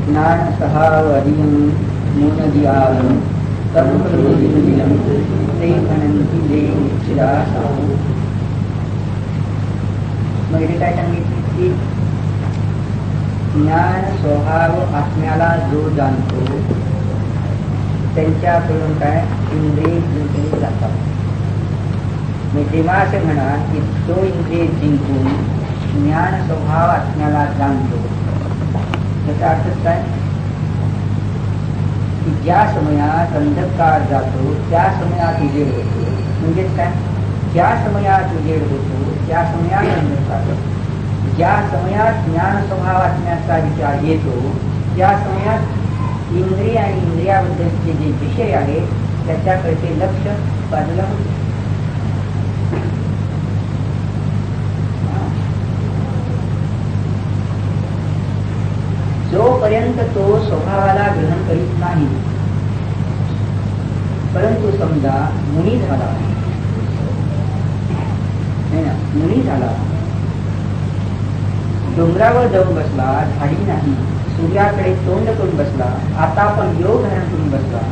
ज्ञान सहावरियं मोनदियालं तत्प्रयोजनं ते भणन्ति ते निश्चिदासाः. मग इथे काय सांगितले की ज्ञान स्वभाव आत्म्याला जो जाणतो त्यांच्याकडून काय इंद्रिय जिंकली जातात. मी तेव्हा असे म्हणा की तो इंद्रिय जिंकून ज्ञान स्वभाव आत्म्याला जाणतो. त्याचा अर्थ काय की ज्या समयात अंधकार जातो त्या समयात उजेड होतो. म्हणजेच काय, ज्या समयात उजेड होतो त्या समयात अंधकार जातो. ज्या समयात ज्ञान स्वभाव आत्म्याचा विचार येतो त्या समयात इंद्रिय आणि इंद्रियाबद्दलचे जे विषय आहेत त्याच्याकडे लक्ष बाजूला होते. जोपर्यंत तो स्वभावाला ग्रहण करीत नाही, परंतु समजा मुनी झाला, मुनी झाला, डोंगरावर जाऊन बसला, झाडी नाही, सूर्याकडे तोंड करून बसला, आता पण योग धारण करून बसला,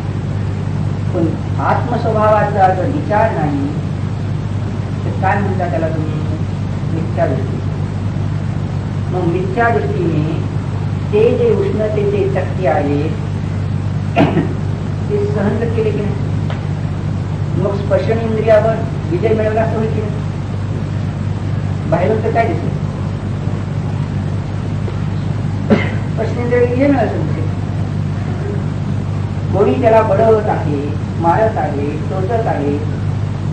पण आत्मस्वभावाचा जर विचार नाही तर काय म्हणता त्याला तुम्ही? मिथ्या दृष्टी. मग मिथ्या दृष्टीने ते जे उष्णतेचे चक्की आहे ते सहन केले की नाही? मग स्पर्शन इंद्रियावर विजय मिळवला असं होईल की नाही? बाहेरून तर काय दिसेल? स्पर्शेंद्रिय विजय मिळायचं. कोणी त्याला बडवत आहे, मारत आहे, टोचत आहे,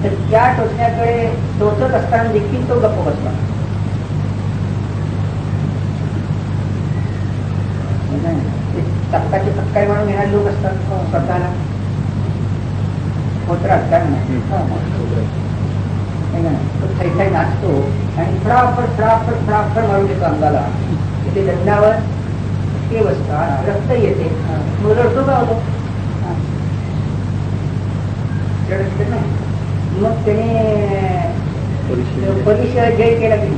तर त्या टोचण्याकडे टोचत असताना देखील तो गप्प बसला. चक्काचे चक्काय म्हणून येणारे लोक असतात स्वतःला होत्रात काय तो थैथाय नाचतो आणि फडाफड फडाफड फडाफड मारून देतो अंगाला. तिथे दंडावर ते बसतात, रक्त येते, मग रडतो का होतो? मग त्याने परीक्षा जय केला की नाही.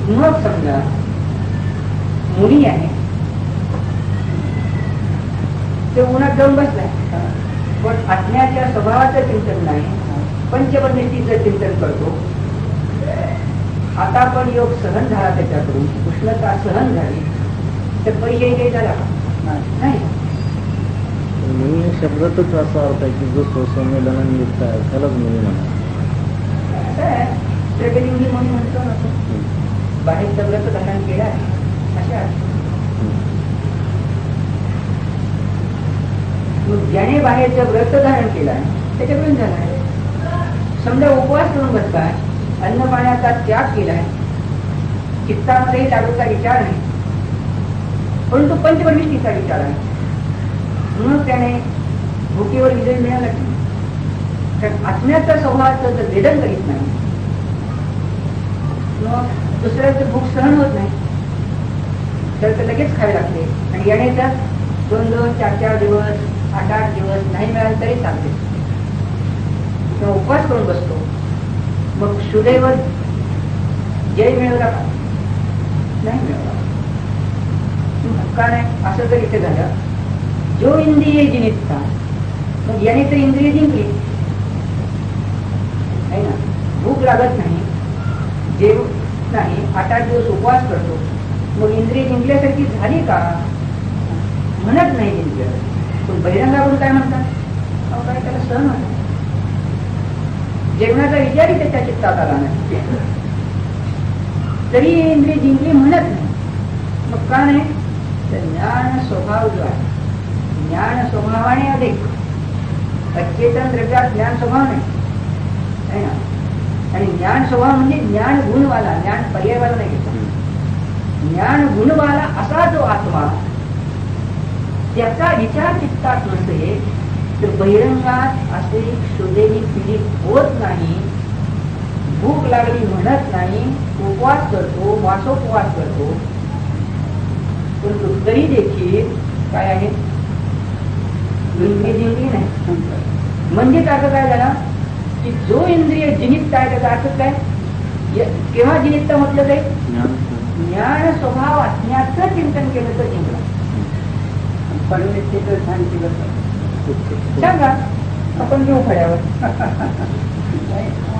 मग समजा मुली आहे ते उन्हात जाऊन बसलाय, पण आत्म्याच्या स्वभावाचं चिंतन नाही, पंचपदनिष्ठीचं चिंतन करतो. आता पण योग सहन झाला त्याच्याकडून, उष्णता सहन झाली, तर परिचय झाला नाही. मुनी शब्दातच असा अर्थ आहे की जो स्वसंमेलनानिमित्त आहे त्यालाच मुनी म्हणा. प्रगतीमुली म्हणून म्हणतो ना, बाहेर सगळ्याचं धारण केलं आहे अशा. ज्याने बाहेरचं व्रत धारण केलं आहे त्याच्याकडून झालं आहे. समजा उपवास करून बसताय, अन्न पाण्याचा त्याग केलाय, चित्तामध्ये लागूचा विचार नाही, परंतु पंचपरमिष्ठीचा विचार आहे, म्हणून त्याने भुकेवर विजय मिळाला की. कारण आत्म्याचा स्वभावाचं जर वेदन करीत नाही, मग दुसऱ्याचं भूक सहन होत नाही, तर लगेच खावे लागते. आणि याने तर 2-2, 4-4 दिवस, 8-8 दिवस नाही मिळाले तरी चालते. किंवा उपवास करून बसतो, मग सुदैवर जय मिळवला का? नाही मिळवला. का नाही? असं जर इथे झालं, जो इंद्रिय जिनिकता, मग याने तर इंद्रिय जिंकली आहे ना. भूक लागत नाही, जेव नाही, 8-8 दिवस उपवास करतो, मग इंद्रिय जिंकल्यासारखी झाली का? म्हणत नाही जिंकलं. पण बहिरंगाकडून काय म्हणतात? अहो काय त्याला सहन होत, जेवणाचा विचारही त्याच्या चित्तात आला नाही, तरी इंद्रिय जिंकली म्हणत नाही. मग का नाही? तर ज्ञान स्वभाव जो आहे, ज्ञान स्वभावाने अधिक अचेतन द्रव्यात ज्ञान स्वभाव नाही आहे ना. आणि ज्ञान स्वभाव म्हणजे ज्ञान गुणवाला, ज्ञान पर्यायवाला नाही. ज्ञान गुणवाला असा जो आत्मा, त्याचा विचार चित्तात नसेल तर बहिरंगात असे शोधेली पीडित होत नाही, भूक लागली म्हणत नाही, उपवास करतो, मासोपवास करतो, परंतु तरी देखील काय आहे? जिंकली नाही. म्हणजे त्याचं काय झालं की जो इंद्रिय जिनिक्त आहे त्याचा अर्थ काय, केव्हा जिनिक्त म्हटलं ते, ज्ञान स्वभाव असण्याचं चिंतन केलं तर जिंकलं. परमेश्वराचं ध्यान केलं सांगा आपण घेऊ खड्यावर.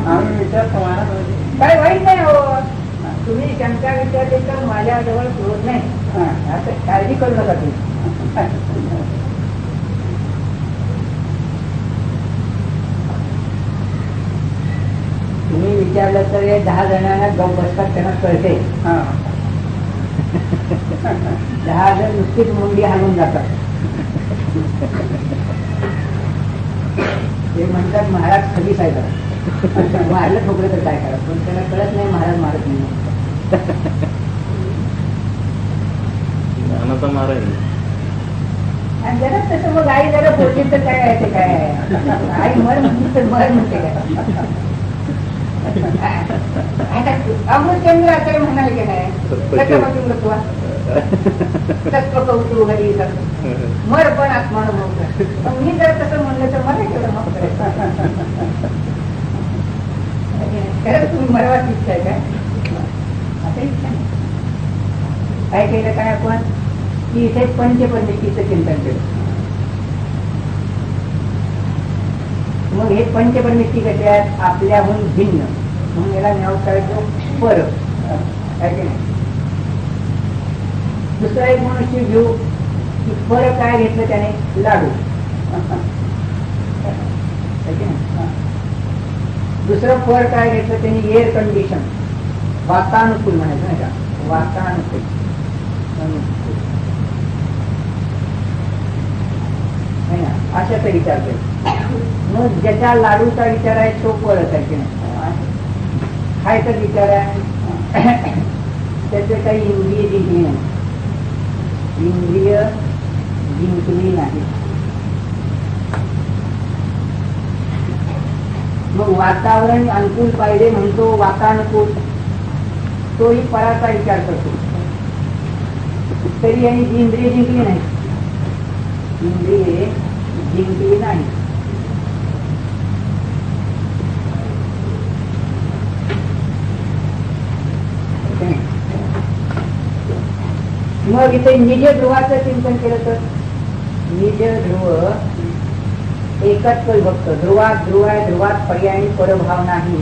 आम्ही विचारतो काय वाईट नाही हो, तुम्ही शंका विचारले तर माझ्याजवळ क्रोध नाही, असं काळजी करू नका तुम्ही. तुम्ही विचारलं तर 10 जणांना गप बसतात त्यांना कळते, 10 जण नुसतीच मुंडी हलवून जातात. ते म्हणतात महाराज खलीस आहे का, मारलं ठोकलं तर काय करा, पण त्याला कळत नाही महाराज मारत नाही. आणि जरा तसं मग आई जरा बोलते तर काय आहे ते काय आहे, आई मर म्हणते तर मर म्हणते काय. अमृतचंद्र आचार्य म्हणाले की नाही कौतु हरी मर पण आत्मानुभव कर. मी जर तसं म्हणलं तर मला केवढं मग खरंच तुम्ही मरवाच इच्छा आहे काय, असं इच्छा नाही. काय केलं काय आपण की इथे पंचपरमेष्ठीचं चिंतन केलं. मग हे पंचपरमेष्ठी कसे आहेत, आपल्याहून भिन्न म्हणून याला नाव करायचं फरक आहे की नाही. दुसरा एक मनुष्य घेऊ की फरक काय घेतलं त्याने, लाडू. दुसरं फळ काय घेतलं त्यांनी, एअर कंडिशन, वातानुकूल म्हणायचं नाही का, वातानुकूल. अशाचा विचार केला. मग ज्याच्या लाडूचा विचार आहे तो फळच आहे की नाही, खायचा विचार आहे त्याचे काही इंद्रिय जिंकली नाही, इंद्रिय जिंकली नाही. मग वातावरण अनुकूल पाहिजे म्हणतो, वातानुकूल, तोही पराचा विचार करतो. तरी यांनी इंद्रिय जिंकली नाही, इंद्रिय जिंकली नाही. मग इथे निज ध्रुवाचं चिंतन केलं तर, निज ध्रुव एकच विभक्त, ध्रुवात ध्रुव आहे, ध्रुवात पर्यायी परभाव नाही,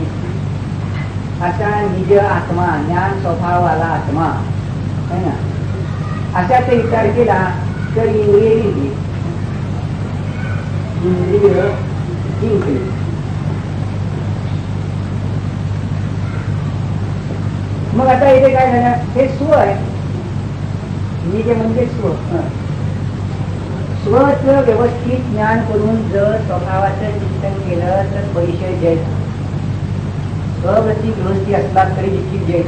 असा निज आत्मा, ज्ञान स्वभावाला आत्मा है ना, अशाचा विचार केला तर इंद्रिय जिंकली, इंद्रिय जिंकली. मग आता इथे काय झालं, हे स्व आहे, निज म्हणजे स्व. स्वचं व्यवस्थित ज्ञान करून जर स्वभावाचं चिंतन केलं तर परिचय जय. स्ववृत्ती गृहस्थी असला तरी देखील जय,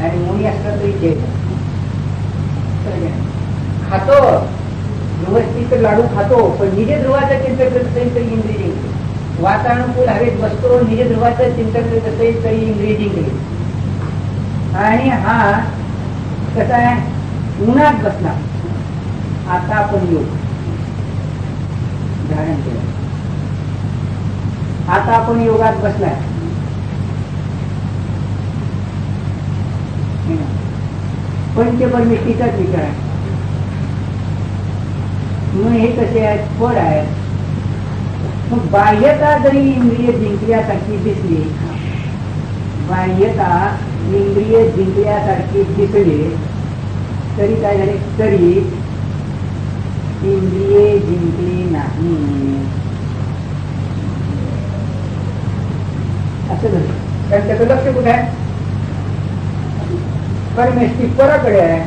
आणि मुनी असला तरी जय. खातो गृहस्थी तर लाडू खातो, पण निज ध्रुवाचं चिंतन करत असेल तरी इंद्रिय जिंकली. वातानुकूल हवेत बसतो, निज ध्रुवाचं चिंतन करत असेल तरी इंद्रिय जिंकली. आणि हा कसा आहे, उन्हात बसला, आता आपण योग धारण केलं, आता आपण योगात बसलाय. पंचपरमेष्ठीचाच विचार आहे. मग हे कसे आहेत, फळ आहेत. मग बाह्यता जरी इंद्रिय जिंकल्यासारखी दिसली, बाह्यता इंद्रिय जिंकल्यासारखी दिसली तरी काय झाले, तरी इंद्रिये जिंकली नाही असं झालं. कारण त्याचं लक्ष कुठे आहे, परमेष्ठी पराकडे आहे.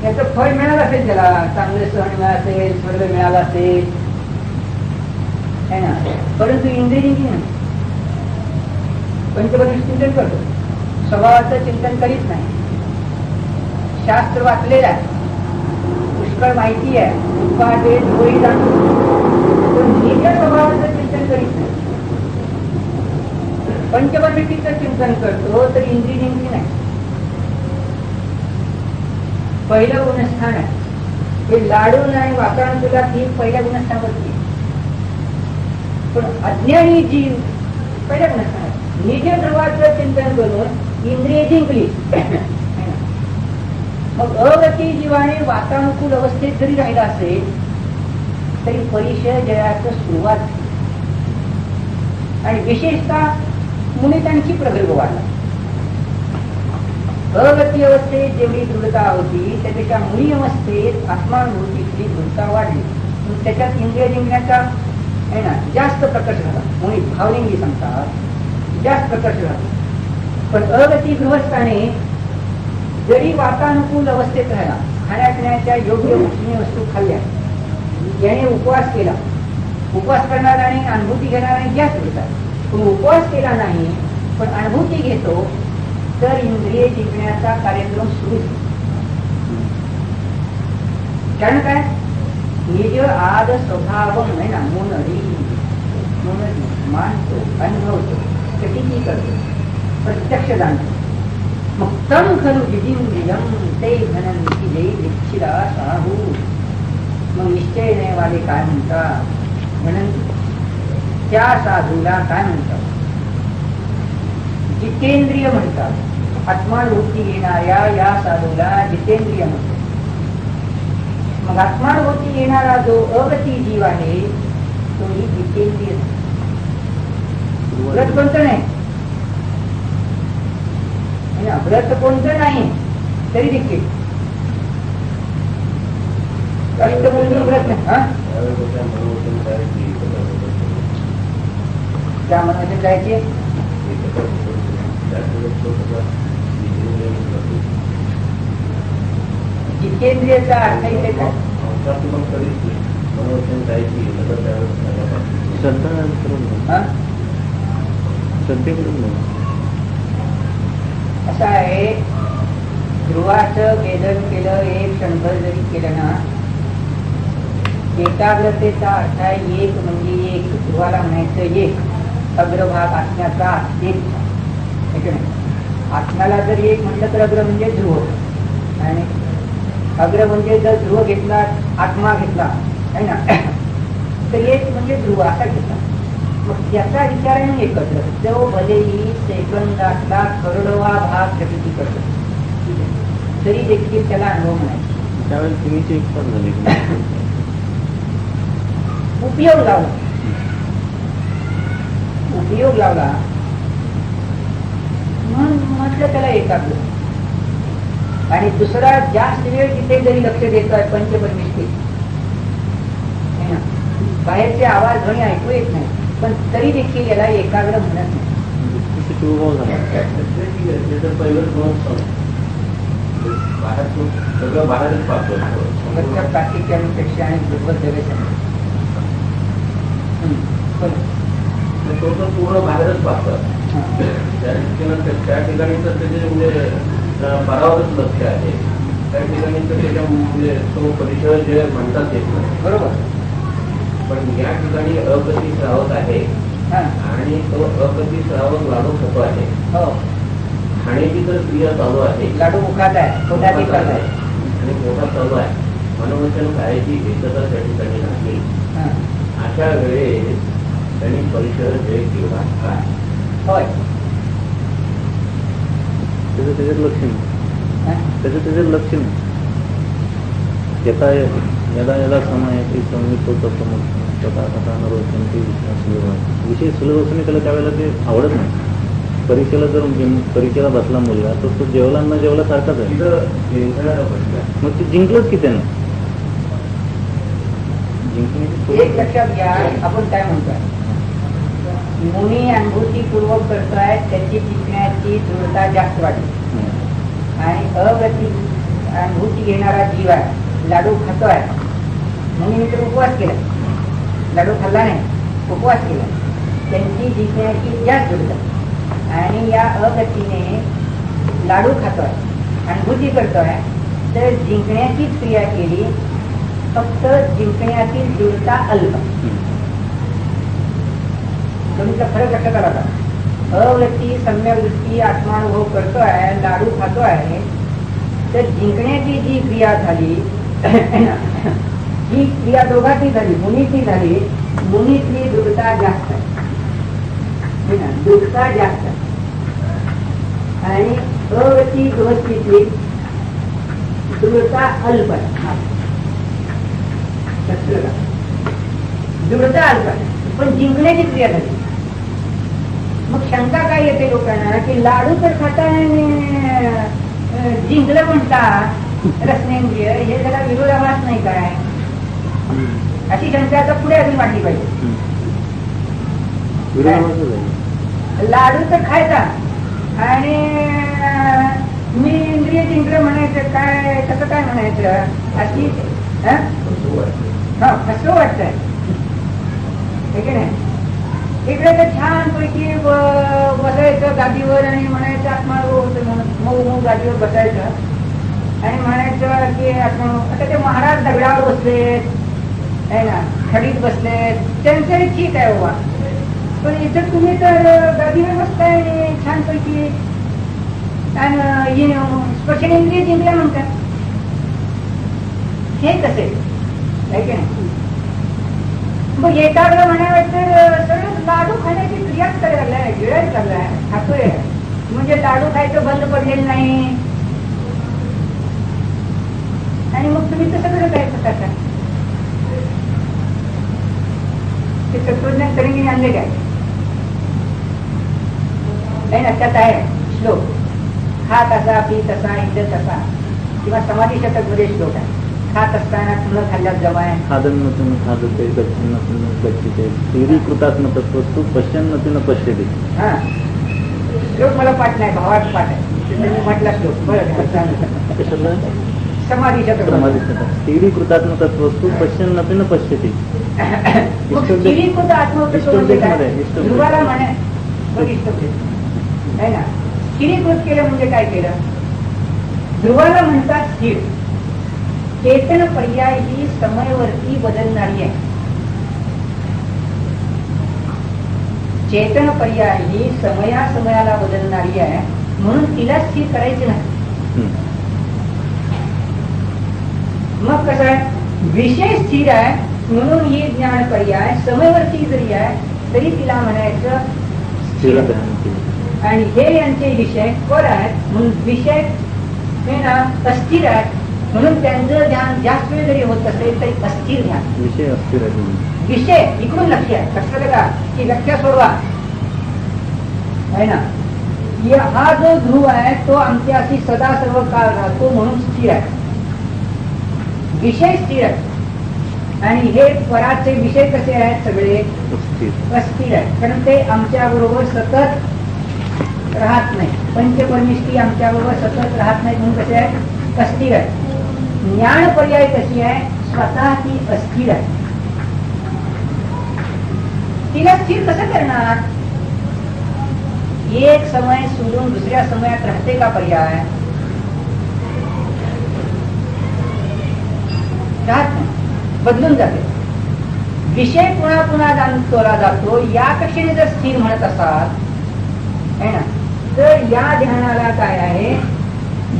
त्याचं फळ मिळालं असेल, त्याला चांगले सण मिळाला असेल, स्वर्ग मिळाला असेल है ना, परंतु इंद्रिय जिंकली नाही. पंचपरमेष्ठी चिंतन करतो, स्वभावाचं चिंतन करीत नाही. शास्त्र वाचलेलं आहे, पुष्कळ माहिती आहे, उपादे डोळी जातो, पण निज स्वभावाचं चिंतन करीत नाही. पंचपरमेष्ठीचं चिंतन करतो तर इंद्रिय जिंकली नाही. पहिलं गुणस्थान आहे हे लाडू आणि वातावरण ही पहिल्या गुणस्थानावरती, पण अज्ञानी जीव पहिल्या गुणस्थानावर निज ध्रुवाचं चिंतन करून इंद्रिय जिंकली. मग अगती जीवाने वातानुकूल अवस्थेत जरी राहिला असेल तरी परिचय जयाचं सुरुवात झाली. आणि विशेषतः मुनितांची प्रगल्भ वाढला. अगती अवस्थेत जेवढी दृढता होती त्यापेक्षा मुनी अवस्थेत आत्मानुभूतीची दृढता वाढली. त्याच्यात इंद्रिय जिंकण्याचा आहे ना जास्त प्रकट झाला. मुनी भावलिंगी सांगतात जास्त प्रकट झाला. पण अगती गृहस्थाने जरी वातानुकूल अवस्थेत राहिला, खाण्यापिण्याच्या योग्य उष्णी वस्तू खाल्ल्या, ज्याने उपवास केला, उपवास करणारा आणि अनुभूती घेणारा जास्त होतात. पण उपवास केला नाही पण अनुभूती घेतो तर इंद्रिय जिंकण्याचा कार्यक्रम सुरू होतो. कारण काय निज आद स्वभाव आहे ना, मोनरी मानतो, अनुभवतो, कटीची करतो, प्रत्यक्ष जाणतो. मग तम खरु विजिंद्रियम ते घनंती जय निश्चिरा साहू. मग निश्चय नाही वाले काय म्हणतात, म्हणून त्या साधूला काय म्हणतात, जितेंद्रिय म्हणतात. आत्मानुभूती येणाऱ्या या साधूला जितेंद्रिय म्हणतात. मग आत्मानुभूती येणारा जो अगती जीव आहे तो ही जितेंद्रिय. व्रत कोणतं नाही, व्रत कोणतं नाही तरी देखील व्रत त्या मनाचे जायचे. जितेंद्रियचा अर्थ इथे काय, असं आहे. ध्रुवाचं वेदन केलं, एक क्षणभर जरी केलं ना, एकाग्रतेचा अर्थ आहे एक म्हणजे एक. ध्रुवाला म्हणायचं एक, अग्रभाग आत्म्याचा एक. आत्म्याला जर एक म्हटलं तर अग्र म्हणजे ध्रुव, आणि अग्र म्हणजे जर ध्रुव घेतला, आत्मा घेतला आहे ना, तर एक म्हणजे ध्रुव असा घेतला. मग त्याचा विचाराने एकत्र तो भलेही सेकंदातला करोडवा भाग प्रकृती करतो तरी देखील त्याला अनुभव म्हणायचा. त्यावेळेस तुम्हीची एक पण झाली उपयोग लावला, उपयोग लावला म्हणून म्हटलं त्याला एकाग्र. आणि दुसरा जास्त वेळ तिथे जरी लक्ष देतोय पंचपरमेश्वरी, बाहेरचे आवाज ध्वनी ऐकू येत नाही पण तरी देखील याला एकाग्र म्हणत नाही. सगळं बाहेरच पाहतो प्रातिक्यांपेक्षा आणि दुर्बल तो तर पूर्ण बाहेरच पाहतो. त्या ठिकाणी तर त्याचे म्हणजे परावरच लक्ष आहे. त्या ठिकाणी तर त्याच्या म्हणजे तो परिसर जे म्हणतात येत नाही. बरोबर. पण या ठिकाणी अगती श्रावक आहे आणि तो अगती श्रावक लाडू खातो आहे. खाण्याची तर क्रिया चालू आहे, लाडू मुखात आहे, पोटात आहे आणि पोटात चालू आहे. मनोवचन करायची एकता त्या ठिकाणी नाही. अशा वेळेस त्यांनी परिसर जय केला काय होय, त्याच्यात लक्ष नाही, त्याच्यात लक्ष नाही. येता याला समय संगीत होत कथा कथा नरोचन विषय सुलभ असून त्याला त्यावेळेला ते आवडत नाही. परीक्षेला जर परीक्षेला बसला मुलगा तर तो जेवला न जेवला सारखाच आहे. मग ते जिंकलंच की त्यानं. जिंकण्याची एक लक्षात घ्या, आपण काय म्हणतोय, मुनी अनुभूतीपूर्वक करतोय त्याची जिंकण्याची दृढता जास्त वाटते. आणि अगती अनुभूती घेणारा जीव आहे, लाडू खातोय. मुनी तर उपवास केला, लाडू खाल्ला नाही, उपवास केला, त्यांची जिंकण्याची जास्त दृढता. आणि या अगतीने लाडू खातोय, अनुभूती करतोय, तर जिंकण्याचीच क्रिया केली, फक्त जिंकण्याची दृढता अल्प. दोन्हीचा फरक लक्षात आला का? अवृत्ती सम्यक वृत्ती आत्मानुभव करतोय, लाडू खातो आहे, तर जिंकण्याची जी क्रिया झाली ही क्रिया दोघांची झाली, मुनीची झाली. मुनीतली दृढता जास्त आहे ना, दृढता जास्त आहे. आणि अवती गवतीतली दृढता अल्प आहे. दृढता अल्प आहे, पण जिंकण्याची क्रिया झाली. मग शंका काय येते लोकांना की लाडू तर खाता आणि जिंकलं म्हणता रसनेंद्रिय, हे त्याला विरोधाभास नाही काय, अशी शंका आता पुढे अजून वाटली पाहिजे. लाडू तर खायचा आणि मी इंद्रिय जिंकलं म्हणायचं, काय कसं काय म्हणायचं, अशी कसं वाटतंय ठीक आहे ना. इकडे तर छान पैकी बसायचं गादीवर आणि म्हणायचं आत्मा मऊ मऊ गादीवर बसायचं आणि म्हणायचं की आपण आता ते महाराज दगडावर बसलेत आहे ना, खडीत बसलेत, त्यांचं ठीक आहे बाबा, पण इथं तुम्ही तर गादीवर बसताय आणि छानपैकी स्पर्शनेंद्रिय जिंकल्या म्हणतात. हे कसे आहे की नाही. मग एकाग्र म्हणावं तर सगळं लाडू खाण्याची क्रियाच करायला लागलाय, गिळायच लागलाय, खातोय म्हणजे लाडू खायचं बंद पडलेलं नाही. आणि मग तुम्ही तसं कसं काय करता, ते तत्वज्ञान तरी आणले काय ना. त्यात आहे श्लोक, खात असा पीत असा इंद्र तसा, किंवा समाधी शतक मध्ये श्लोक आहे, खात असताना न खाल्ल्यात जमाय खादन्नतीन खादते गच्छन्नतीन गच्छते स्थिरीकृतात्म तत्वस्तु पश्यन्नतीन पश्यते. हा श्लोक मला पाठ नाही, भावात पाठ आहे, मी म्हटला श्लोक बरं. समाधी शतक स्थिरीकृतात्म तत्वस्तु पश्यन्नतीन पश्यते. स्थिरीकृत आत्मतत्व ध्रुवाला म्हणे आहे ना. स्थिरीकृत केलं म्हणजे काय केलं, ध्रुवाला म्हणतात स्थिर. चेतन पर्याय ही समयवरती बदलणारी आहे. चेतन पर्याय ही समयाला बदलणारी आहे, म्हणून तिला स्थिर करायची नाही. मग कसं आहे, विषय स्थिर आहे म्हणून ही ज्ञान पर्याय समयवरती जरी आहे तरी तिला म्हणायचं स्थिर. आणि हे यांचे विषय पर आहेत म्हणून विषय हे ना अस्थिर आहेत, म्हणून त्यांचं ध्यान जास्त वेळ जरी होत असेल तरी अस्थिर ध्यान. विषय अस्थिर आहे, विषय इकडून लक्ष आहे, लक्षात का की लक्ष सोडवा आहे ना. हा जो ध्रुव आहे तो आमच्याशी सदा सर्व काळ राहतो म्हणून स्थिर आहे, विषय स्थिर आहे. आणि हे पराचे विषय कसे आहेत, सगळे अस्थिर आहेत, कारण ते आमच्या बरोबर सतत राहत नाही. पंचपरमिष्टी आमच्या बरोबर सतत राहत नाही म्हणून कसे आहे, अस्थिर आहे. ज्ञान पर्याय कशी आहे, स्वतः ती अस्थिर आहे. तिला स्थिर कसं करणार, एक समय सोडून दुसऱ्या समयात राहते का पर्याय, राहत नाही, बदलून जाते. विषय पुन्हा पुन्हा जाणतोला जातो. या कक्षेने जर स्थिर म्हणत असाल है ना, तर या ध्यानाला काय आहे,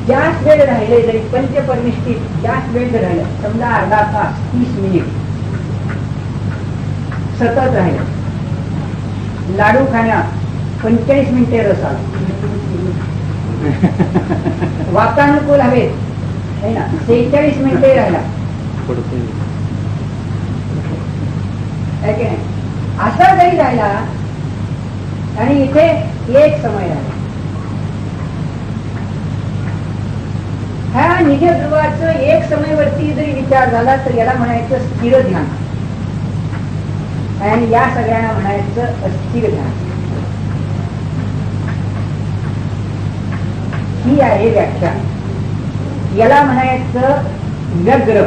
जास्त वेळ राहिले जरी पंचपरमिष्ठीत जास्त वेळ जर राहिलं, समजा अर्धा तास 30 मिनिट सतत राहिलं, लाडू खाण्यात 45 मिनिटे रस आला, वातानुकूल हवेत है ना 46 मिनिटे राहिला, असा जरी राहिला आणि इथे एक समय राहिला, ह्या निज ध्रुवाचं एक समयवरती जरी विचार झाला तर याला म्हणायचं स्थिर ध्यान, आणि या सगळ्यांना म्हणायचं अस्थिर ध्यान. ही आहे व्याख्या. याला म्हणायचं व्यग्र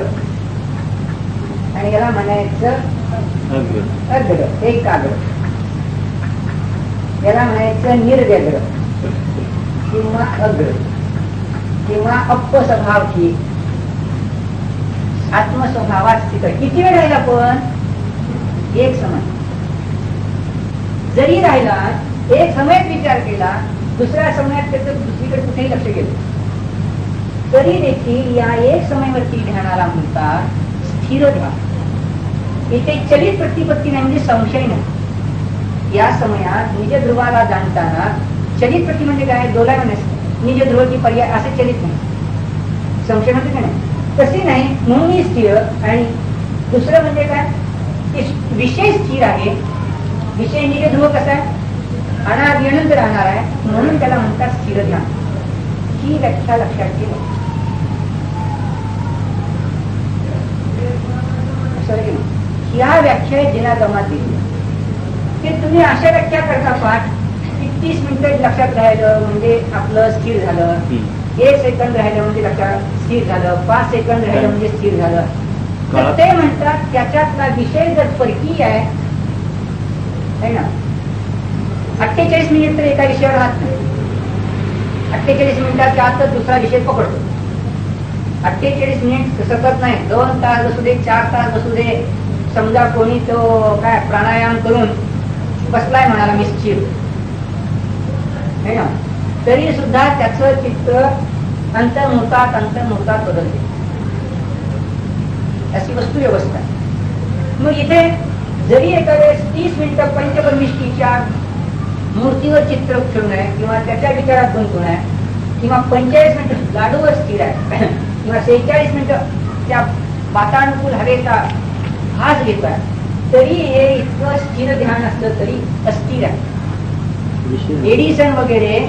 आणि याला म्हणायचं अग्र, एकाग्र. याला म्हणायचं निर्व्यग्र किंवा अग्र किंवा अपस्वभाव की आत्मस्वभावात स्थित. किती वेळ राहिला पण, एक समय जरी राहिला, एक समयात विचार केला, दुसऱ्या समयात त्याचं दुसरीकडे कुठेही लक्ष गेलं तरी देखील या एक समयवरती ध्यानाला म्हणतात स्थिर ध्यान. इथे चलित प्रतिपत्ती नाही म्हणजे संशय नाही. या समयात निज ध्रुवाला जाणताना चलित प्रति म्हणजे काय, डोलायला नसते. निज ध्रुवाची पर्याय असे चलित नाही, संशय म्हणजे काय नाही तसे नाही, म्हणून स्थिर. आणि दुसरं म्हणजे काय, विषय स्थिर आहे. विषय निज ध्रुव कसा आहे, अनादिअनंत राहणार आहे, म्हणून त्याला म्हणतात स्थिर ध्यान. ही व्याख्या लक्षात ठेवा. ह्या व्याख्या जिनागमात दिली की तुम्ही अशा व्याख्या करता पाठ की 30 मिनिटं लक्षात राहिलं म्हणजे आपलं स्थिर झालं, 1 सेकंद राहिलं म्हणजे लक्षात स्थिर झालं, 5 सेकंद राहिलं म्हणजे स्थिर झालं. तर ते म्हणतात त्याच्यातला विषय जर परकीय आहे ना, 48 मिनिट तर एका विषयावर राहत नाही. 48 मिनिटाच्या आतच दुसरा विषय पकडतो. 48 मिनिट सतत नाही, 2 तास बसू दे, 4 तास बसू दे. समजा कोणी तो काय प्राणायाम करून बसलाय म्हणाला निश्चित है ना, तरी सुद्धा त्याचं चित्र अंतर्मुखात बदलते. अशी वस्तू व्यवस्था. मग इथे जरी एका वेळेस 30 मिनिटं पंचपरमिष्टीच्या मूर्तीवर चित्र ठेवून आहे किंवा त्याच्या विचारात गुंतून आहे, किंवा 45 मिनिटं लाडूवर स्थिर आहे, किंवा 46 मिनिटं त्या वातानुकूल हवेचा भास घेत आहे, तरी हे इतकं स्थिर ध्यान असलं तरी अस्थिर आहे. एडिसन वगैरे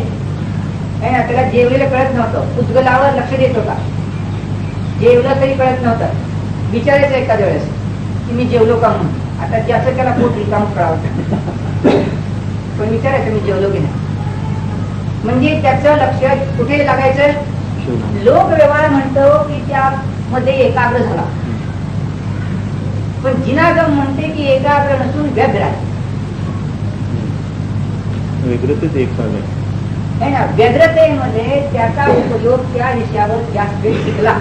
त्याला जेवलेलं कळत नव्हतं, उद्गलावर लक्ष देत होता, जेवलं तरी कळत नव्हतं. विचारायचं एखाद्या वेळेस की मी जेवलो का म्हणून. आता ज्याचं त्याला पोट रिकाम कळावं, पण विचारायचं मी जेवलो की नाही. म्हणजे त्याचं लक्ष कुठे लागायचं. लोकव्यवहार म्हणतो की त्यामध्ये एकाग्र झाला, पण जिनागम म्हणते की एकाग्र नसून व्यग्र आहे. व्यग्रतेमध्ये त्याचा उपयोग त्या विषयावर जास्त वेळ शिकला.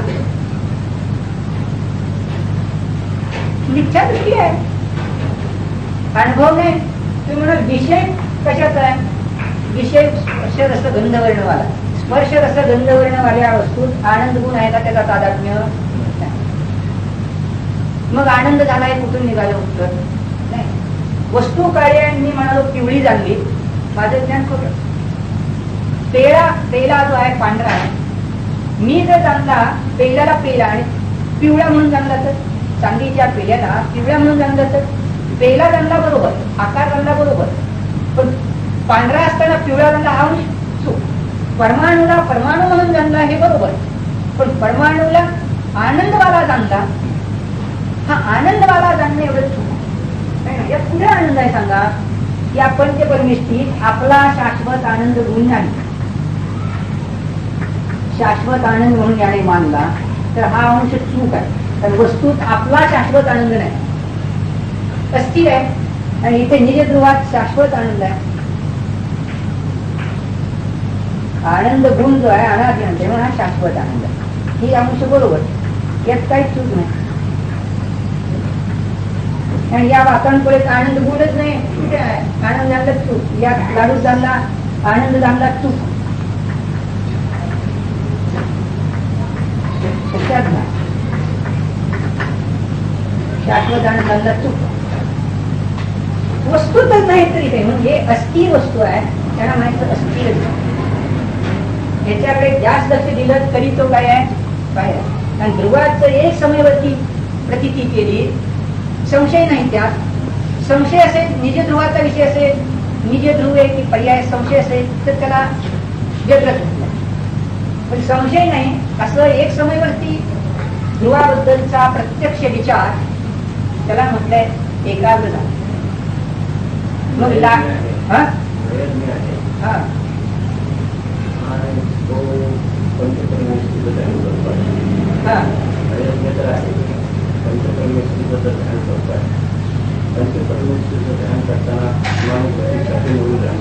इच्छा दृष्टी आहे, अनुभव नाही. तुम्ही म्हणाल विषय कशाचा आहे, विषय स्पर्श रस गंधवर्णवाला. स्पर्श रस गंधवर्णवाल्या वस्तूत आनंद गुण आहे का त्याचा तादात्म्य. मग आनंद झालाय कुठून निघालं उत्तर नाही. वस्तू कार्य मी म्हणालो पिवळी झाली, माझं ज्ञान खोटं. पेला जो आहे पांढरा आहे, मी जर जाणला पेल्याला पेला आणि पिवळा म्हणून जाणला तर, चांदीच्या पेल्याला पिवळा म्हणून जाणलं तर पेला जाणला बरोबर, आकार जाणला बरोबर, पण पांढरा असताना पिवळा जाणला हा चूक. परमाणूला परमाणू म्हणून जाणला हे बरोबर, पण परमाणूला आनंदवाला जाणला, हा आनंदवाला जाणणे एवढं चूक. या पुढे आनंद आहे सांगा. या पंचपरमिष्टीत आपला शाश्वत आनंद गुण नाही, शाश्वत आनंद म्हणून याने मानला तर हा अंश चूक आहे. तर वस्तूत आपला शाश्वत आनंद नाही, अस्थिर आहे. आणि इथे निज ध्रुवात शाश्वत आनंद आहे. आनंद गुण जो आहे अनादि आनंद म्हणून हा शाश्वत आनंद आहे. ही अंश बरोबर, यात काही चूक नाही. आणि या वातावरणापुढे आनंद गुणच नाही, कुठे आहे आनंद झाला चूक. या लाडू झाला आनंद झाला चूक. शाश्वत आनंद झाला चूक. वस्तूतच नाही तरी काही म्हणजे अस्थिर वस्तू आहे, त्यांना म्हणायचं अस्थिर. याच्याकडे जास्त लक्ष दिलं तरी तो काय आहे, काय आहे. आणि ध्रुवाचं एक समयवरती प्रतिती केली, संशय नाही त्यात. संशय असेल, निज ध्रुवाचा विषय असेल, निज ध्रुव आहे की पर्याय संशय असेल तर त्याला व्यग्रत म्हटलं. पण संशय नाही असं एक समयवरती ध्रुवाबद्दलचा प्रत्यक्ष विचार त्याला म्हटलंय एकाग्र झाला. मग ध्यान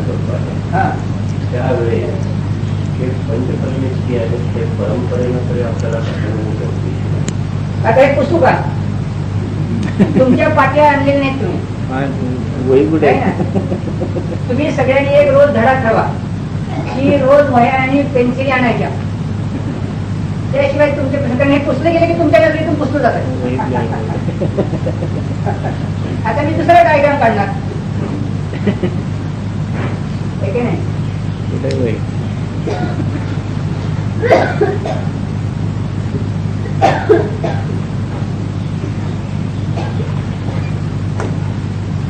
करताना त्यावेळेस हे पंचपरमेष्ठी आहे ते परंपरेनं तरी आपल्याला आता एक पुस्तक आहे तुमच्या पाट्या आणलेल्या नाहीत तुम्ही, तुम्ही सगळ्यांनी एक रोज धडा ठरवा की रोज वह्या आणि पेन्सिली आणायच्या त्याशिवाय तुमचे प्रश्न हे पुसले गेले की तुमच्या नजरेतून पुसलं जातं. आता मी दुसरा डायग्राम काढणार आहे की नाही.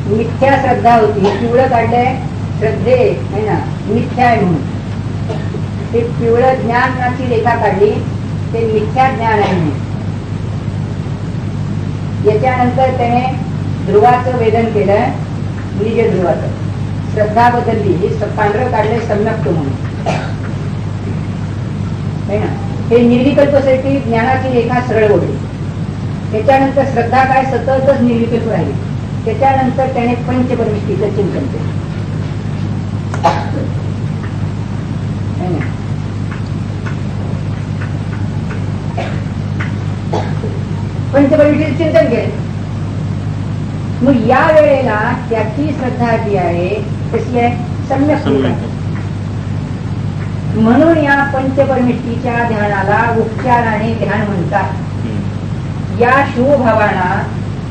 मिथ्या श्रद्धा होती, पिवळं काढलंय श्रद्धे आहे ना, मिथ्या आहे म्हणून. ते पिवळं ज्ञानाची रेखा काढली, ते मिथ्या ज्ञान आहे म्हणून. याच्यानंतर त्याने ध्रुवाचं वेदन केलं, निज ध्रुवाचं. श्रद्धा बदलली, हे पांढरं काढलंय सम्यक्त म्हणून है ना. हे निर्विकल्पसाठी ज्ञानाची रेखा सरळ ओढली. त्याच्यानंतर श्रद्धा काय सततच निर्विकल्प राहिली. त्याच्यानंतर त्याने पंचपरमिष्टीचं चिंतन केलं. पंचपरमिष्टीचं चिंतन केलं. मग या वेळेला त्याची श्रद्धा जी आहे कशी आहे, सम्यक. म्हणून या पंचपरमिष्टीच्या ध्यानाला उपचाराने ध्यान म्हणतात. या शिवभावाना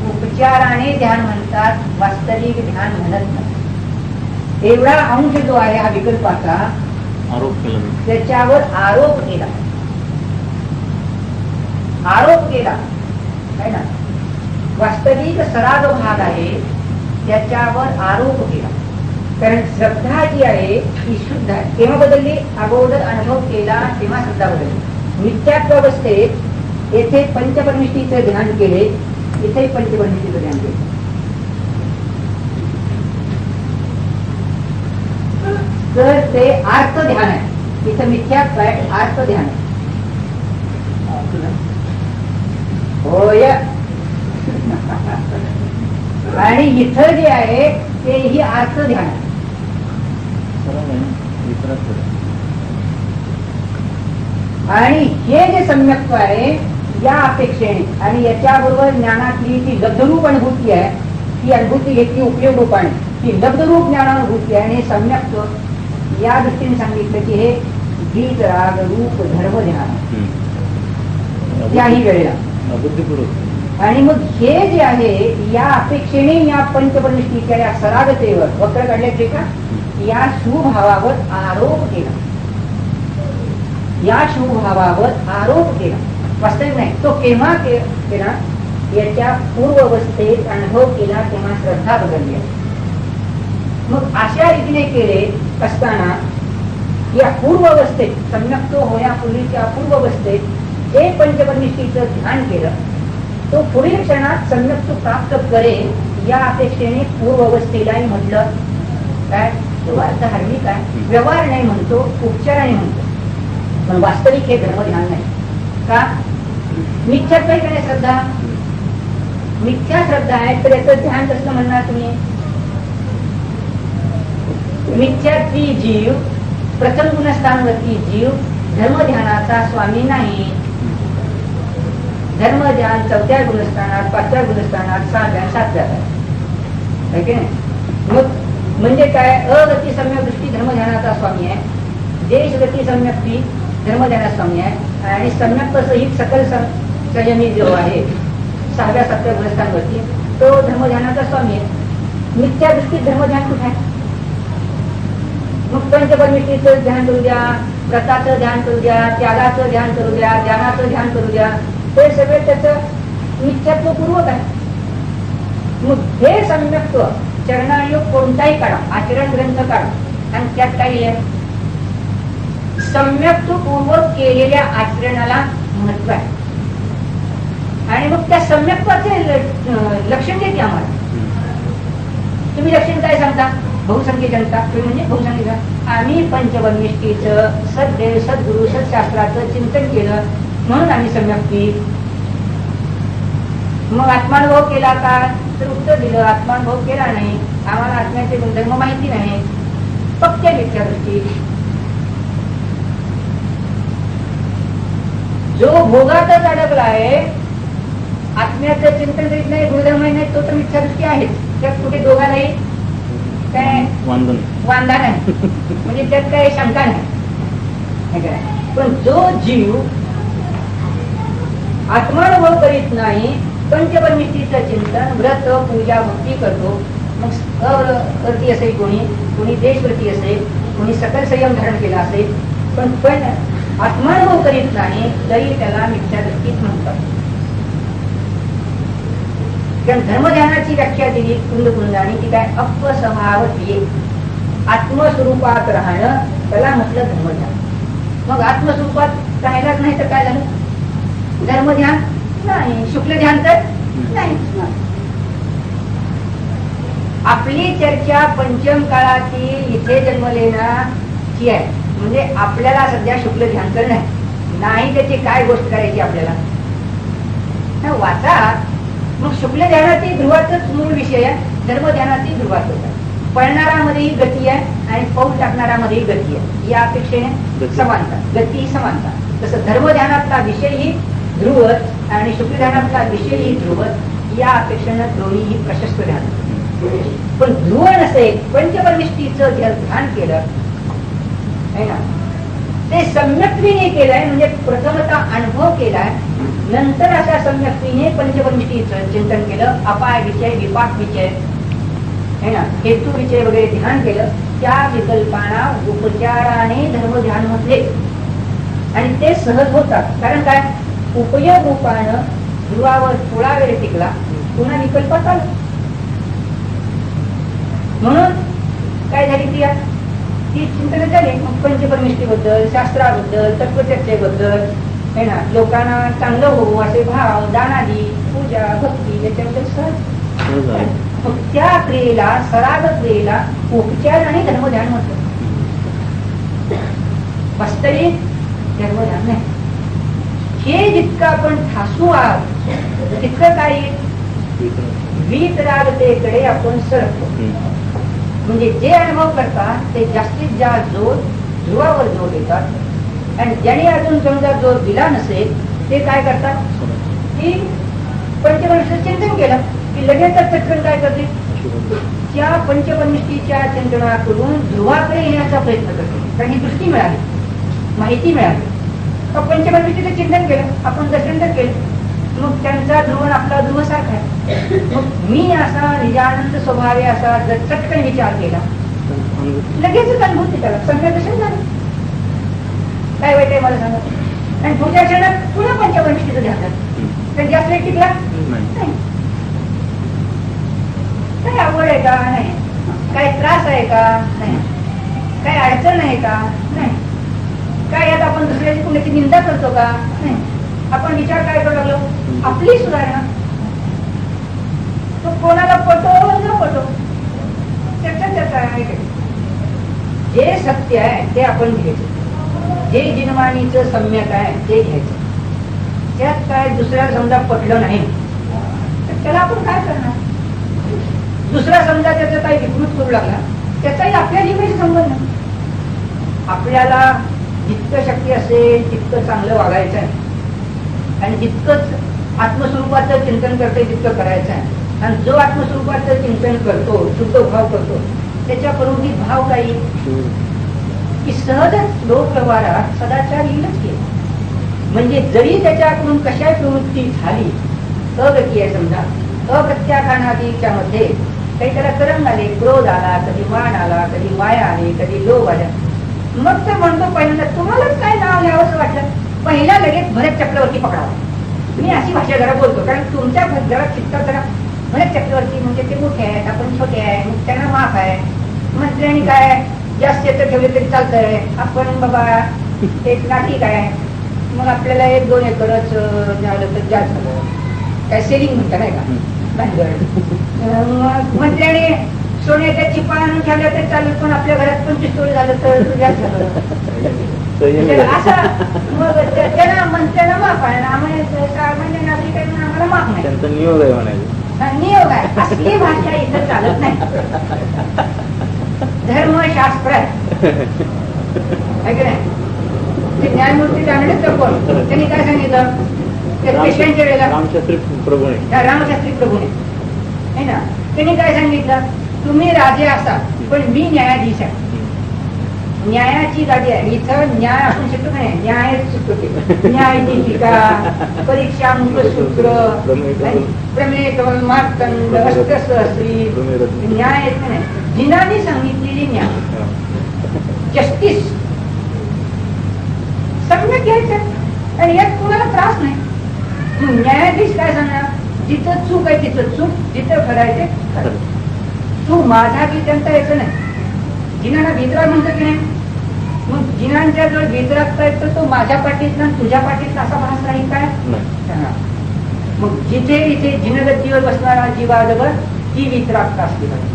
उपचाराने ध्यान म्हणतात, वास्तविक ध्यान म्हणत नाही. एवढा अंश जो आहे हा विकल्पाचा आरोप केला, त्याच्यावर आरोप केला है ना. वास्तविक सराग भाग आहे त्याच्यावर आरोप केला. कारण श्रद्धा जी आहे ती शुद्ध आहे. तेव्हा बदलली, अगोदर अनुभव केला तेव्हा श्रद्धा बदलली. मिथ्यात्व अवस्थेत येथे पंचपरमिष्टीचं ध्यान केले, इथे पंचपरमिष्टीचं ध्यान केले. तर ते आर्त ध्यान आहे. इथं मिथ्यात्व आहे, आर्त ध्यान आहे. होय. आणि इथं जे आहे ते ही आर्त ध्यान आहे. आणि हे जे सम्यक्त्व आहे या अपेक्षेने आणि याच्याबरोबर ज्ञानातली ती लब्धरूप अनुभूती आहे, ती अनुभूती घेतली उपयोग रूपाने, ती लब्धरूप ज्ञानानुभूती आहे. आणि सम्यक्त्व या दृष्टीने सांगितलं की हे गीत राग रूप धर्म ध्यान याही वेळेला. आणि मग हे जे आहे या अपेक्षेने या पंचपरमिष्टीच्या या सरागतेवर वक्र काढल्याचे का या शिवभावावर आरोप केला. या शिवभावावर आरोप केला, वास्तविक नाही. तो केव्हा केला, याच्या पूर्व अवस्थेत अनुभव केला तेव्हा श्रद्धा बदलली. मग अशा रीतीने केले असताना या पूर्व अवस्थेत सम्यक्त्व होण्यापूर्वीच्या पूर्व अवस्थेत जे पंचपरमिष्टीचं ध्यान केलं, तो पुढील क्षणात सम्यक्त्व प्राप्त करेल या अपेक्षेने पूर्व अवस्थेलाही म्हटलं. काय तो अर्थ धार्मिक आहे, व्यवहार नाही म्हणतो, उपचाराने म्हणतो. पण वास्तविक हे धर्मध्यान नाही. का मिथ्यात्व आहे का नाही श्रद्धा, मिथ्या श्रद्धा आहे तर याचं ध्यान कसं म्हणणार तुम्ही. मिथ्यात्वी जीव, प्रथम गुणस्थानवरती जीव धर्मध्यानाचा स्वामी नाही. धर्मध्यान 4थ्या गुणस्थानात, 5व्या गुणस्थानात, 6व्या 7व्यात आहे की नाही. मग म्हणजे काय, अगती सम्यक दृष्टी धर्मध्यानाचा स्वामी आहे, देशगती सम्यक्ती धर्मध्यानाचा स्वामी आहे. आणि सम्यक सहित सकल संयमी जो आहे 6व्या 7व्या गुणस्थानावरती तो धर्मध्यानाचा स्वामी आहे. मिथ्या दृष्टीत धर्मध्यान कुठे आहे. मग पंचपरमिष्टीचं ध्यान करू द्या, व्रताचं ध्यान करू द्या, त्यागाचं ध्यान करू द्या, ध्यानाचं ध्यान करू द्या, ते सगळे त्याचं मिथ्यात्व पूर्वक आहे. मग हे सम्यक्त्व चरणायोग कोणताही काढा, आचरण ग्रंथ काढा आणि त्यात काही आहे सम्यक्त्व पूर्वक केलेल्या आचरणाला महत्व आहे. आणि मग त्या सम्यक्त्वाचे लक्षण देते आम्हाला. तुम्ही लक्षण काय सांगता, बहुसंख्य जनता. तुम्ही म्हणजे बहुसंख्य जनता. आम्ही पंचपरमिष्टीचं सद्देव सद्गुरु सत्शास्त्राचं चिंतन केलं म्हणून आम्ही सम्यक्ती. मग आत्मानुभव केला का, तर उत्तर दिलं आत्मानुभव केला नाही, आम्हाला आत्म्याचे गुणधर्म माहिती नाही. फक्त मिथ्या दृष्टी. जो भोगातच अडकला आहे, आत्म्याचं चिंतन करीत नाही, गुणधर्म नाही, तो तर मिथ्या दृष्टी आहे. त्यात कुठे दोघा नाही, काय वांधा नाही, म्हणजे त्यात काही शंका नाही. पण जो जीव आत्मानुभव करीत नाही, पंचपरमिष्टीचं चिंतन, व्रत, पूजा, भक्ती करतो. मग अव्रती असेल, कोणी देशव्रती असेल, कोणी सकल संयम धारण केला असेल, पण आत्मानुभव करीत नाही तरी त्याला मिथ्या दृष्टीत म्हणतात. कारण धर्मध्यानाची व्याख्या दिली कुंदकुंदाने ती काय, अपस्वभावतीये, आत्मस्वरूपात राहणं, त्याला म्हटलं धर्मध्यान. मग आत्मस्वरूपात राहायलाच नाही तर काय झालं? धर्मध्यान नाही, शुक्ल ध्यान तर नाही. आपली चर्चा पंचम काळातील इथे जन्मलेनाची आहे. म्हणजे आपल्याला सध्या शुक्ल ध्यान तर नाही, त्याची काय गोष्ट करायची आपल्याला वाचा. मग शुक्ल ध्यानाची ध्रुवाचाच मूळ विषय आहे, धर्मध्यानाची ध्रुवाच आहे. पळणारामध्येही गती आहे आणि पाऊल टाकणारामध्येही गती आहे. या अपेक्षेने समानता, गती ही समानता. तसं धर्मध्यानातला विषय ही ध्रुवच आणि शुक्ल ध्यानातला विषय ही ध्रुवच. या अपेक्षेनं दोन्ही ही प्रशस्त ध्यान. पण ध्रुव नसेल, पंचपरमिष्टीचं ध्यान केलं आहे ना, ते सम्यक्तीने केलंय, म्हणजे प्रथमता अनुभव केलाय, नंतर अशा सम्यक्तीने पंचपरमिष्टीचं चिंतन केलं, अपाय विषय, विपाक विषय है ना, हेतू विषय वगैरे ध्यान केलं, त्या विकल्पांना उपचाराने धर्मध्यान म्हटले. आणि ते सहज होतात. कारण काय, उपयोग रूपानं ध्रुवावर थोडा वेळ टिकला, पुन्हा विकल्पात आला. म्हणून काय झाली क्रिया, ती चिंतन झाली. पंचपरमिष्टीबद्दल, शास्त्राबद्दल, तत्वचर्चेबद्दल है ना, लोकांना चांगलं होऊ असे भाव, दानादी, पूजा, भक्ती याच्याबद्दल सहज. मग त्या क्रियेला, सराग क्रियेला उपचार आणि धर्मध्यान म्हटलं. वास्तविक धर्मध्यान नाही. हे जितकं आपण ठासू आहात तितकं काय, वीतरागतेकडे आपण सरकतो. म्हणजे जे अनुभव करतात ते जास्तीत जास्त जोर ध्रुवावर जोर देतात. आणि ज्याने अजून समजा जोर दिला नसेल ते काय करतात, की पंचपरमिष्टीचं चिंतन केलं की लगेच चटकन काय करते, त्या पंचपरमिष्टीच्या चिंतनाकडून ध्रुवाकडे येण्याचा प्रयत्न करते. कारण ही दृष्टी मिळाली, माहिती मिळाली. पंचपरमिष्टीचं चिंतन केलं, आपण दर्शन केलं, मग त्यांचा ध्रुव आपला ध्रुव सारखा आहे. मग मी असा निजानंद स्वभावे असा जर चटकन विचार केला, लगेचच अनुभूती त्याला संप्रदर्शन झालं. काय वाईट आहे मला सांगा. आणि पुढच्या क्षणात पुन्हा पंचपरमिष्टीचं ध्यान झालं, तर जास्त टिकला नाही. काय आवड आहे का, नाही. काय त्रास आहे का, नाही. काय अडचण आहे का, नाही. काय यात आपण दुसऱ्याची कुणाची निंदा करतो का, नाही. आपण विचार काय करू लागलो, आपली सुधारणा. तो कोणाला पटो न पटो त्याचा जे सत्य आहे ते आपण घ्यायचं, जे जिनवाणीचं सम्यक आहे ते घ्यायचं. त्यात काय दुसऱ्या समजा पटलं नाही तर त्याला आपण काय करणार. दुसरा समजा त्याचा काही विकृत करू लागला, त्याचाही आपल्या जीवनाशी संबंध नाही. आपल्याला जितकं शक्य असेल तितकं चांगलं वागायचं आहे आणि जितकंच आत्मस्वरूपाचं चिंतन करतोय तितकं करायचं आहे. आणि जो आत्मस्वरूपाचं चिंतन करतो, शुद्ध भाव करतो, त्याच्याकडून भाव काही की सहजच लोक व्यवहारात सदाचार येईलच केला. म्हणजे जरी त्याच्याकडून कशा प्रवृत्ती झाली, अगती आहे समजा, अप्रत्याखानादीच्या मध्ये काही त्याला तरंग आले, क्रोध आला, कधी मान आला, कधी माया आली, कधी लोभ आला, मग तर म्हणतो पहिल्यांदा तुम्हालाच काय नाव घ्यावं वाटलं, पहिला लगेच भरत चक्रवर्ती पकडावा. मी अशी भाषा जरा बोलतो कारण तुमच्या जरा चित्तात जरा भरत चक्रवर्ती म्हणजे ते मोठे आहेत, आपण छोटे आहे, मग त्यांना माफ आहे. मंत्र्यांनी काय जास्त येतं ठेवले तरी चालतंय, आपण बाबा एक नाटिक आहे, मग आपल्याला 1-2 एकरच झालं तर जास्त झालं, काय सेलिंग म्हणतात नाही का भानगड. मंत्र्याने सोन्याच्या चिपा आणून ठेवल्या तर चालत, पण आपल्या घरात 25 तोळे झालं तर जास्त झालं असं. मग त्यांना मंत्र्यांना माफ आहे, आम्हाला सामान्य नागरिकांना आम्हाला माफ नाही, त्यांचा नियोग आहे म्हणायचं. नियोग आहे. असली भाषा इथं चालत नाही. धर्मशास्त्र आहे की नाही. ते न्यायमूर्ती जाणलं कोण, त्यांनी काय सांगितलं, पेशंटच्या वेळेला रामशास्त्री प्रभूने है ना, त्यांनी काय सांगितलं, तुम्ही राजे असा पण मी न्यायाधीश आहे. न्यायाची गाडी आहे. इथं न्याय आपण शिकतो का नाही, न्याय शिकतो. न्याय दीपिका, परीक्षा सूत्र, प्रमेय कमल मार्तंड, अष्टसहस्री, न्याय येत नाही. जिनाने सांगितलेली न्याय, जस्टिस सम्यक घ्यायचं आणि यात कोणाला त्रास नाही. न्यायाधीश काय सांगणार, जिथं चूक आहे तिथं चूक, जिथं करायचे खरं. तू माझा की त्यांचा यायचं नाही. जिनाला भितरा म्हणतो की नाही, मग जिनांच्या जवळ भितरागता येत तर तो माझ्या पाठीत ना तुझ्या पाठीत असा भास राहील काय. मग जिथे इथे जिनगतीवर बसणारा जीवाजवळ ती वितरागता असली पाहिजे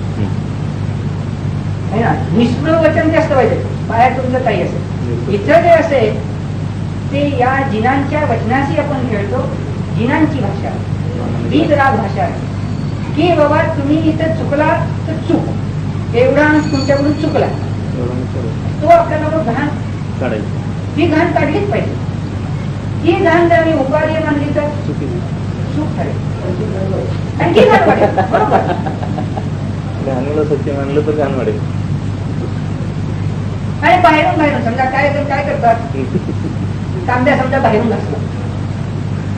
ना. निष्प्रभ वचन जास्त पाहिजे, बाहेर तुमचं काही असेल. इथं जे असेल ते या जिनांच्या वचनाशी आपण खेळतो. जिनांची भाषा, वीतराग भाषा आहे की बाबा तुम्ही इथं चुकला तर चूक, एवढा तुमच्याकडून चुकला, तो आपल्याला घाण काढायची, ती घाण काढलीच पाहिजे. ती घाण जर मी उपाधी मानली तर चूक ठरेल, आणखी घाण वाटेल. बरोबर, घाणीला सत्य मानलं तर घाण वाटेल. आणि बाहेरून बाहेरून समजा काय करतात, कांद्या समजा बाहेरून घासला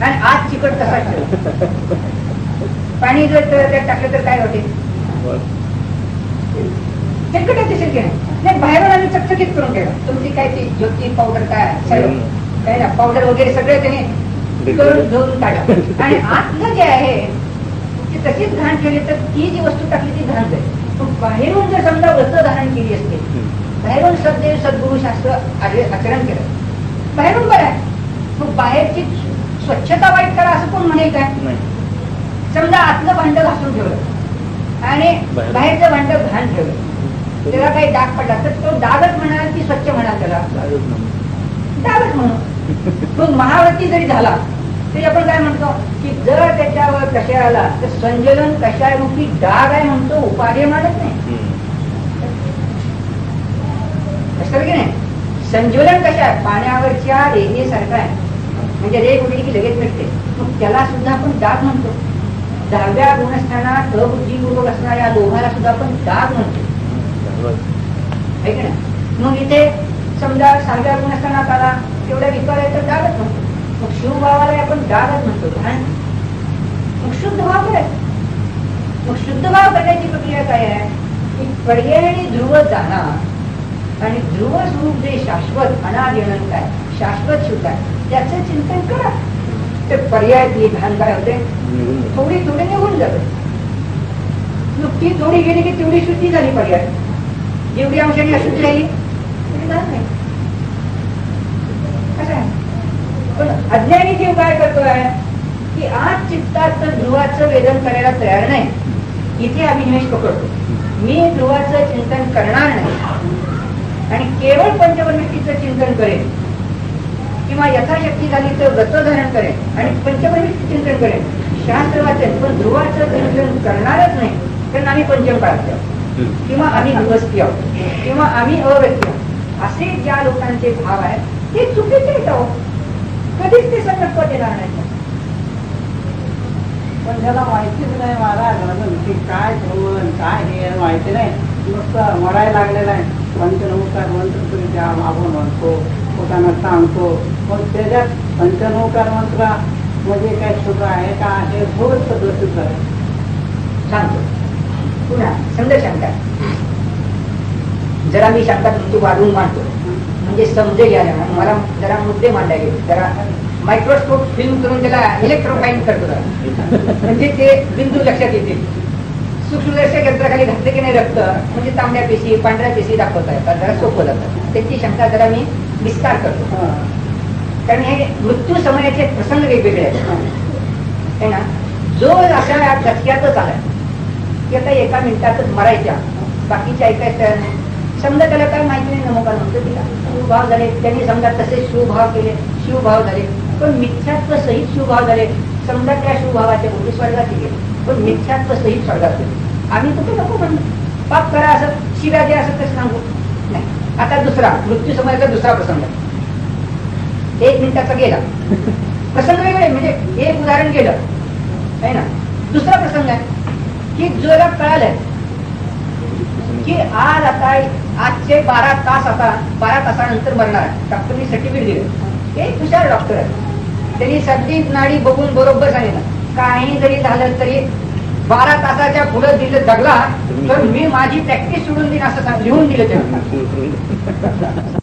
आणि आज चिकट कसा ठेवला, पाणी जर त्यात टाकलं तर काय होते, चिकटच शक्य नाही. बाहेरून आम्ही चकचकीत करून ठेवला. तुमची काय ती ज्योती पावडर काय ना पावडर वगैरे सगळं त्याने करून धुवून काढलं आणि आतलं जे आहे ती तशीच घाण केली तर ती जी वस्तू टाकली ती घाण जाईल. पण बाहेरून जर समजा व्रत धारण केली असते, बाहेरून सद्देव सद्गुरु शास्त्र आचरण केलं, बाहेरून बरं आहे. मग बाहेरची स्वच्छता वाईट करा असं कोण म्हणेल काय. समजा आतलं भांड घासून ठेवलं आणि बाहेरचं भांड घाण ठेवलं, त्याला काही डाग पडला तर तो डागच म्हणाल की स्वच्छ म्हणाल, त्याला डागच म्हणू. मग महाव्रती जरी झाला तरी आपण काय म्हणतो की जर त्याच्यावर कशा आला तर संजलन कशारूपी डाग आहे म्हणतो, उपाधी मानत नाही. असं की नाही, संज्वलन कशा आहे, पाण्यावरच्या रेघेसारखं आहे. म्हणजे रेघ उडली की लगेच मिळते, मग त्याला सुद्धा आपण डाग म्हणतो. 10व्या गुणस्थानात अबुद्धीपूर्वक असणाऱ्या लोभाला सुद्धा आपण डाग म्हणतो, आहे की नाही. मग इथे समजा 6व्या गुणस्थानात आला, तेवढ्या विकार आहे तर डागच म्हणतो. मग शिवभावाला आपण डागच म्हणतो. मग शुद्ध भाव काय, मग शुद्ध भाव करण्याची प्रक्रिया काय आहे की पर्यायी ध्रुव जाणार आणि ध्रुव स्वरूप जे शाश्वत अनादि अनंत आहे, शाश्वत शुद्ध आहे, त्याचं चिंतन करा. ते पर्याय घाण काय होते, थोडी थोडी निघून जाते. ती थोडी गेली की तेवढी शुद्धी झाली. पर्याय जेवढी अंशाने अशुद्धी राहिली तेवढी घाण नाही. कसं आहे, पण अज्ञानी जीव काय करतोय की आज चित्तात ध्रुवाचं वेदन करायला तयार नाही. इथे अभिनिवेश पकडतो, मी ध्रुवाचं चिंतन करणार नाही आणि केवळ पंचपरमेष्ठीचं चिंतन करेन किंवा यथाशक्ती झाली तर व्रत धारण करेन आणि पंचपरमेष्ठी चिंतन करेन, शास्त्र वाचन, पण ध्रुवाचं चिंतन करणारच नाही. कारण आम्ही पंचम काळात आहोत किंवा आम्ही विवस्ती आहोत किंवा आम्ही अव्यक्ती आहोत, असे ज्या लोकांचे भाव आहेत ते चुकीचे आहेत. कधीच ते संकल्प देणार नाही. पण त्याला माहितीच नाही महाराज की काय ठेवून काय हे माहिती नाही. नुसतं मरायला लागलेलं आहे. पंचनौकार मंत्र तरी त्या मागून म्हणतो, पोटांना सांगतो. पण त्याच्यात पंचनौकार मंत्र म्हणजे काय सुद्ध आहे का हे थोडंच प्रसिद्ध आहे. सांगतो पुन्हा समजा शंका, जरा मी शंका तुमची वाढवून मांडतो म्हणजे समजेल. याला मला जरा मुद्दे मांडले गेले, जरा मायक्रोस्कोप फिल्म करून त्याला इलेक्ट्रोफाईन करतो म्हणजे ते बिंदू लक्षात येतील. सूक्ष्मदर्शक यंत्राखाली घातले की नाही रक्त म्हणजे तांबड्या पेशी पांढऱ्या पेशी दाखवता येतात, जरा सोपं जातं. त्याची शंका जरा मी विस्तार करतो. कारण हे मृत्यू समयाचे प्रसंग वेगवेगळे आहेत ना. जो अशा धचक्यातच आलाय की आता एका मिनिटातच मरायच्या, बाकीच्या ऐकायचं नाही. समजा त्याला काय माहिती नाही, नमोकार म्हणतो तिला शिवभाव झाले, त्यांनी समजा तसे शिवभाव केले, शिवभाव झाले, पण मिथ्यात्व सहित शिवभाव झाले. समजा त्या शिवभावाच्या गोष्टी स्वर्गात गेले, पण मिथ्यात्व सहित स्वर्गात गेले. आम्ही कुठे नको म्हणतो पाप करा असं, शिव्या द्या असं कसं सांगू नाही. आता दुसरा मृत्यू समयाचा दुसरा प्रसंग, 1 मिनिटाचा गेला प्रसंग वेगळे, म्हणजे एक उदाहरण गेलं आहे ना. दुसरा प्रसंग आहे की जोला कळालंय की आज आता आजचे 12 तास आता 12 तासानंतर मरणार डॉक्टरनी सर्टिफिकेट दिलं. एक हुशार डॉक्टर आहे, त्यांनी सगळी नाडी बघून बरोबर सांगितलं काही जरी झालं तरी 12 तासाच्या पुढे दिलं जगला तर मी माझी प्रॅक्टिस सोडून देईन असं लिहून दिलं त्यांना.